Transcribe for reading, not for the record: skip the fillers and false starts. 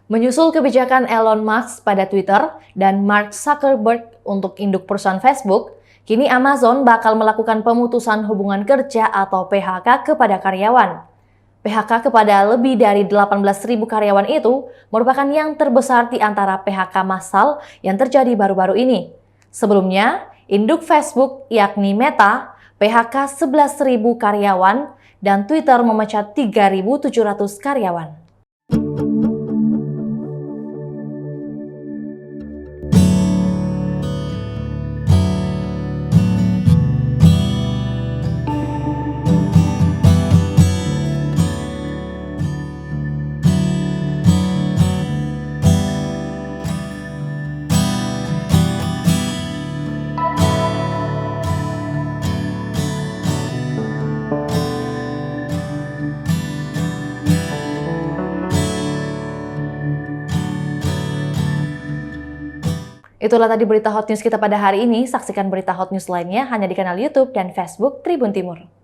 Menyusul kebijakan Elon Musk pada Twitter dan Mark Zuckerberg untuk induk perusahaan Facebook, kini Amazon bakal melakukan pemutusan hubungan kerja atau PHK kepada karyawan. PHK kepada lebih dari 18.000 karyawan itu merupakan yang terbesar di antara PHK massal yang terjadi baru-baru ini. Sebelumnya, induk Facebook yakni Meta PHK 11.000 karyawan dan Twitter memecat 3.700 karyawan. Itulah tadi berita hot news kita pada hari ini. Saksikan berita hot news lainnya hanya di kanal YouTube dan Facebook Tribun Timur.